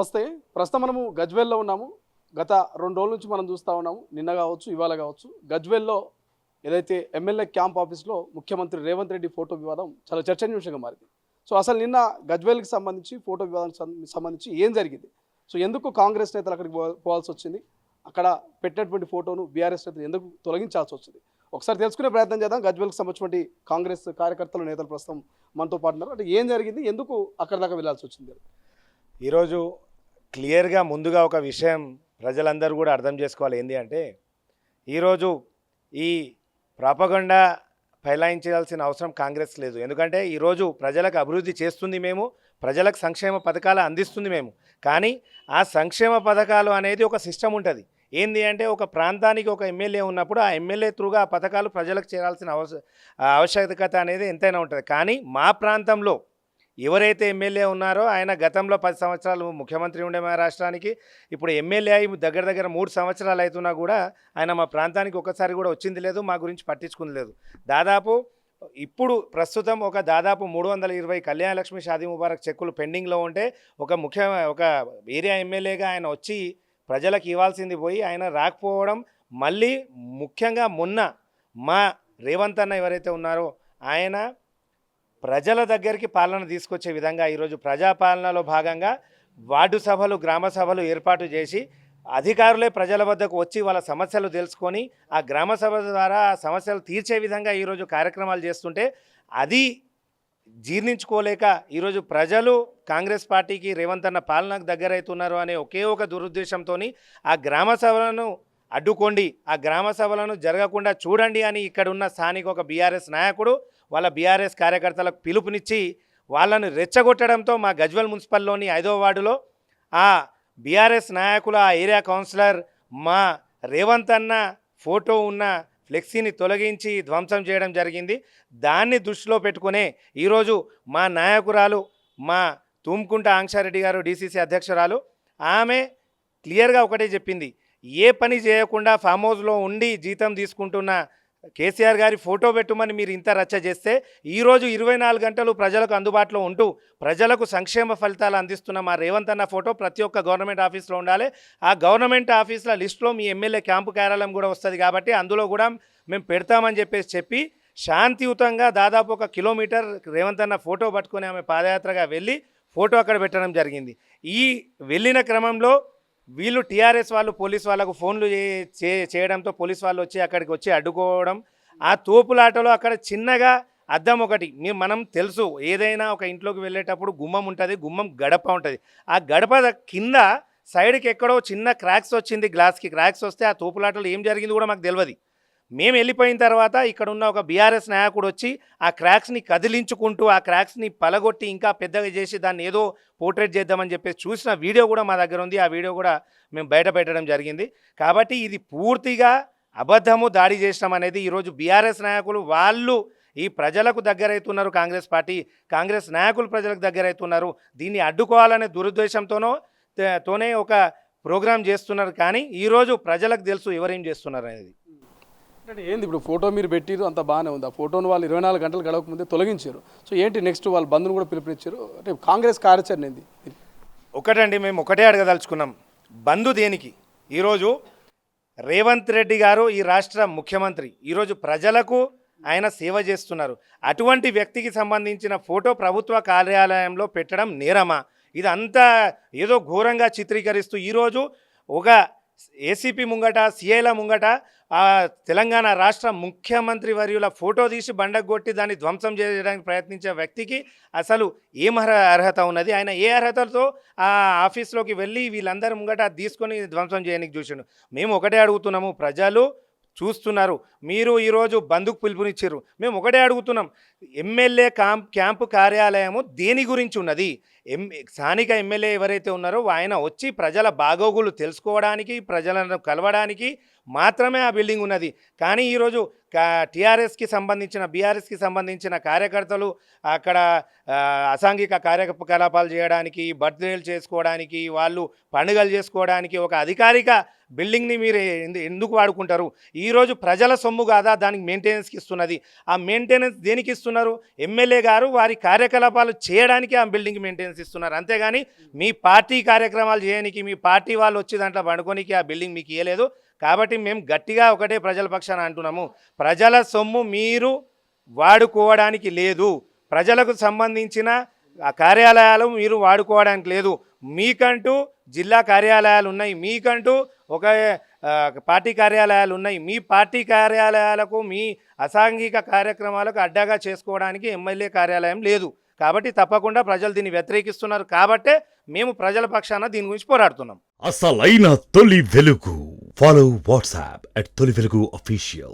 నమస్తే. ప్రస్తుతం మనము గజ్వేల్‌లో ఉన్నాము. గత 2 రోజుల నుంచి మనం చూస్తా ఉన్నాము. నిన్న కావచ్చు, ఇవాళ కావచ్చు. గజ్వేల్‌లో ఏదైతే ఎమ్మెల్యే క్యాంప్ ఆఫీస్‌లో ముఖ్యమంత్రి రేవంత్ రెడ్డి ఫోటో వివాదం చాలా చర్చనీయాంశంగా మారింది. సో అసలు నిన్న గజ్వేల్‌కి సంబంధించి ఫోటో వివాదానికి సంబంధించి ఏం జరిగింది? సో ఎందుకు కాంగ్రెస్ నేతలు అక్కడికి పోవాల్సి వచ్చింది? అక్కడ పెట్టినటువంటి ఫోటోను బీఆర్ఎస్ నేతలు ఎందుకు తొలగించాల్సి వచ్చింది? ఒకసారి తెలుసుకునే ప్రయత్నం చేద్దాం. గజ్వేల్‌కి సంబంధించినటువంటి కాంగ్రెస్ కార్యకర్తలు, నేతలు ప్రస్తుతం మనతో పాటు ఉన్నారు. అంటే ఏం జరిగింది? ఎందుకు అక్కడి దాకా వెళ్ళాల్సి వచ్చింది? ఈరోజు క్లియర్గా ముందుగా ఒక విషయం ప్రజలందరూ కూడా అర్థం చేసుకోవాలి. ఏంటి అంటే ఈరోజు ఈ ప్రాపగండా ఫైలాయించాల్సిన అవసరం కాంగ్రెస్ లేదు. ఎందుకంటే ఈరోజు ప్రజలకు అభివృద్ధి చేస్తుంది మేము, ప్రజలకు సంక్షేమ పథకాలు అందిస్తుంది మేము. కానీ ఆ సంక్షేమ పథకాలు అనేది ఒక సిస్టమ్ ఉంటుంది. ఏంది అంటే ఒక ప్రాంతానికి ఒక ఎమ్మెల్యే ఉన్నప్పుడు ఆ ఎమ్మెల్యే త్రూగా ఆ పథకాలు ప్రజలకు చేరాల్సిన ఆవశ్యకత అనేది ఎంతైనా ఉంటుంది. కానీ మా ప్రాంతంలో ఎవరైతే ఎమ్మెల్యే ఉన్నారో ఆయన గతంలో 10 సంవత్సరాలు ముఖ్యమంత్రి ఉండే మా రాష్ట్రానికి, ఇప్పుడు ఎమ్మెల్యే అయి దగ్గర దగ్గర 3 సంవత్సరాలు అవుతున్నా కూడా ఆయన మా ప్రాంతానికి ఒక్కసారి కూడా వచ్చింది లేదు, మా గురించి పట్టించుకుంది లేదు. దాదాపు ఇప్పుడు ప్రస్తుతం ఒక దాదాపు 320 కళ్యాణ లక్ష్మి షాదీ ముబారక్ చెక్కులు పెండింగ్లో ఉంటే ఒక ఏరియా ఎమ్మెల్యేగా ఆయన వచ్చి ప్రజలకు ఇవ్వాల్సింది పోయి ఆయన రాకపోవడం, మళ్ళీ ముఖ్యంగా మొన్న మా రేవంత్ అన్న ఎవరైతే ఉన్నారో ఆయన ప్రజల దగ్గరికి పాలన తీసుకొచ్చే విధంగా ఈరోజు ప్రజాపాలనలో భాగంగా వార్డు సభలు, గ్రామ సభలు ఏర్పాటు చేసి అధికారులే ప్రజల వద్దకు వచ్చి వాళ్ళ సమస్యలు తెలుసుకొని ఆ గ్రామ సభ ద్వారా ఆ సమస్యలు తీర్చే విధంగా ఈరోజు కార్యక్రమాలు చేస్తుంటే అది జీర్ణించుకోలేక ఈరోజు ప్రజలు కాంగ్రెస్ పార్టీకి రేవంత్ అన్న పాలనకు దగ్గరవుతున్నారు అనే ఒకే ఒక దురుద్దేశంతో ఆ గ్రామ సభలను అడ్డుకోండి, ఆ గ్రామ సభలను జరగకుండా చూడండి అని ఇక్కడున్న స్థానిక ఒక బీఆర్ఎస్ నాయకుడు వాళ్ళ బీఆర్ఎస్ కార్యకర్తలకు పిలుపునిచ్చి వాళ్ళను రెచ్చగొట్టడంతో మా గజ్వేల్ మున్సిపల్లోని 5వ వార్డులో ఆ బీఆర్ఎస్ నాయకుల ఆ ఏరియా కౌన్సిలర్ మా రేవంత్ అన్న ఫోటో ఉన్న ఫ్లెక్సీని తొలగించి ధ్వంసం చేయడం జరిగింది. దాన్ని దృష్టిలో పెట్టుకునే ఈరోజు మా నాయకురాలు మా తుమ్కుంట ఆంక్షారెడ్డి గారు డీసీసీ అధ్యక్షురాలు, ఆమె క్లియర్గా ఒకటే చెప్పింది, ఏ పని చేయకుండా ఫామ్ హౌస్లో ఉండి జీతం తీసుకుంటున్న కేసీఆర్ గారి ఫోటో పెట్టుమని మీరు ఇంత రచ్చ చేస్తే ఈరోజు 24 గంటలు ప్రజలకు అందుబాటులో ఉంటూ ప్రజలకు సంక్షేమ ఫలితాలు అందిస్తున్న మా రేవంత్ అన్న ఫోటో ప్రతి ఒక్క గవర్నమెంట్ ఆఫీస్లో ఉండాలి. ఆ గవర్నమెంట్ ఆఫీసుల లిస్టులో మీ ఎమ్మెల్యే క్యాంపు కార్యాలయం కూడా వస్తుంది కాబట్టి అందులో కూడా మేము పెడతామని చెప్పి శాంతియుతంగా దాదాపు 1 కిలోమీటర్ రేవంత్ అన్న ఫోటో పట్టుకొని ఆమె పాదయాత్రగా వెళ్ళి ఫోటో అక్కడ పెట్టడం జరిగింది. ఈ వెళ్ళిన క్రమంలో వీళ్ళు టీఆర్ఎస్ వాళ్ళు పోలీస్ వాళ్ళకు ఫోన్లు చేయడంతో పోలీస్ వాళ్ళు వచ్చి అక్కడికి వచ్చి అడ్డుకోవడం, ఆ తోపులాటలో అక్కడ చిన్నగా అద్దం ఒకటి మనం తెలుసు, ఏదైనా ఒక ఇంట్లోకి వెళ్ళేటప్పుడు గుమ్మం ఉంటుంది, గుమ్మం గడప ఉంటుంది, ఆ గడప కింద సైడ్కి ఎక్కడో చిన్న క్రాక్స్ వచ్చింది, గ్లాస్కి క్రాక్స్ వస్తే ఆ తోపులాటలో ఏం జరిగింది కూడా మాకు తెలియదు. మేము వెళ్ళిపోయిన తర్వాత ఇక్కడ ఉన్న ఒక బీఆర్ఎస్ నాయకుడు వచ్చి ఆ క్రాక్స్ని కదిలించుకుంటూ ఆ క్రాక్స్ని పలగొట్టి ఇంకా పెద్దగా చేసి దాన్ని ఏదో పోర్ట్రేట్ చేద్దామని చెప్పేసి చూసిన వీడియో కూడా మా దగ్గర ఉంది. ఆ వీడియో కూడా మేము బయట పెట్టడం జరిగింది. కాబట్టి ఇది పూర్తిగా అబద్ధము, దాడి చేసినాం అనేది ఈరోజు బీఆర్ఎస్ నాయకులు వాళ్ళు ఈ ప్రజలకు దగ్గరవుతున్నారు, కాంగ్రెస్ పార్టీ కాంగ్రెస్ నాయకులు ప్రజలకు దగ్గరవుతున్నారు, దీన్ని అడ్డుకోవాలనే దురుద్దేశంతోనే ఒక ప్రోగ్రాం చేస్తున్నారు. కానీ ఈరోజు ప్రజలకు తెలుసు ఎవరేం చేస్తున్నారు అనేది. అంటే ఏంది ఇప్పుడు ఫోటో మీరు పెట్టిరు, అంత బాగానే ఉంది. ఆ ఫోటోను వాళ్ళు 24 గంటలు గడవక ముందే తొలగించారు. సో ఏంటి నెక్స్ట్ వాళ్ళు బంధును కూడా పిలుపునిచ్చారు. అంటే కాంగ్రెస్ కార్యాచరణ ఏంది? ఒకటండి, మేము ఒకటే అడగదలుచుకున్నాం, బంధు దేనికి? ఈరోజు రేవంత్ రెడ్డి గారు ఈ రాష్ట్ర ముఖ్యమంత్రి, ఈరోజు ప్రజలకు ఆయన సేవ చేస్తున్నారు. అటువంటి వ్యక్తికి సంబంధించిన ఫోటో ప్రభుత్వ కార్యాలయంలో పెట్టడం నేరమా? ఇదంతా ఏదో ఘోరంగా చిత్రీకరిస్తూ ఈరోజు ఒక ఏసీపీ ముంగట, సిఐల ముంగట ఆ తెలంగాణ రాష్ట్ర ముఖ్యమంత్రి వర్యుల ఫోటో తీసి బండగొట్టి దాన్ని ధ్వంసం చేయడానికి ప్రయత్నించే వ్యక్తికి అసలు ఏం అర్హత ఉన్నది? ఆయన ఏ అర్హతతో ఆ ఆఫీస్లోకి వెళ్ళి వీళ్ళందరి ముంగట తీసుకొని ధ్వంసం చేయడానికి చూసిండు? మేము ఒకటే అడుగుతున్నాము, ప్రజలు చూస్తున్నారు, మీరు ఈరోజు బంధుకు పిలుపునిచ్చారు, మేము ఒకటే అడుగుతున్నాం, ఎమ్మెల్యే క్యాంపు కార్యాలయము దేని గురించి ఉన్నది? స్థానిక ఎమ్మెల్యే ఎవరైతే ఉన్నారో ఆయన వచ్చి ప్రజల బాగోగులు తెలుసుకోవడానికి, ప్రజలను కలవడానికి మాత్రమే ఆ బిల్డింగ్ ఉన్నది. కానీ ఈరోజు టీఆర్ఎస్కి సంబంధించిన బీఆర్ఎస్కి సంబంధించిన కార్యకర్తలు అక్కడ అసాంఘిక కార్యకలాపాలు చేయడానికి, బర్త్డేలు చేసుకోవడానికి, వాళ్ళు పండుగలు చేసుకోవడానికి ఒక అధికారిక బిల్డింగ్ని మీరు ఎందుకు వాడుకుంటారు? ఈరోజు ప్రజల సొమ్ము కాదా దానికి మెయింటెనెన్స్కి ఇస్తున్నది? ఆ మెయింటెనెన్స్ దేనికి ఇస్తున్నారు? ఎమ్మెల్యే గారు వారి కార్యకలాపాలు చేయడానికి ఆ బిల్డింగ్ మెయింటెనెన్స్ ఇస్తున్నారు. అంతేగాని మీ పార్టీ కార్యక్రమాలు చేయడానికి, మీ పార్టీ వాళ్ళు వచ్చి దాంట్లో పండుకోనికి ఆ బిల్డింగ్ మీకు ఇవ్వలేదు. కాబట్టి మేము గట్టిగా ఒకటే ప్రజల పక్షాన అంటున్నాము, ప్రజల సొమ్ము మీరు వాడుకోవడానికి లేదు. ప్రజలకు సంబంధించిన ఆ కార్యాలయాలు మీరు వాడుకోవడానికి లేదు. మీకంటూ జిల్లా కార్యాలయాలు ఉన్నాయి, మీకంటూ ఒక పార్టీ కార్యాలయాలు ఉన్నాయి. మీ పార్టీ కార్యాలయాలకు, మీ అసాంఘిక కార్యక్రమాలకు అడ్డాగా చేసుకోవడానికి ఎమ్మెల్యే కార్యాలయం లేదు. కాబట్టి తప్పకుండా ప్రజలు దీన్ని వ్యతిరేకిస్తున్నారు. కాబట్టే మేము ప్రజల పక్షాన దీని గురించి పోరాడుతున్నాం. అసలైన తొలి వెలుగు. ఫాలో వాట్సాప్ @తొలి వెలుగు official.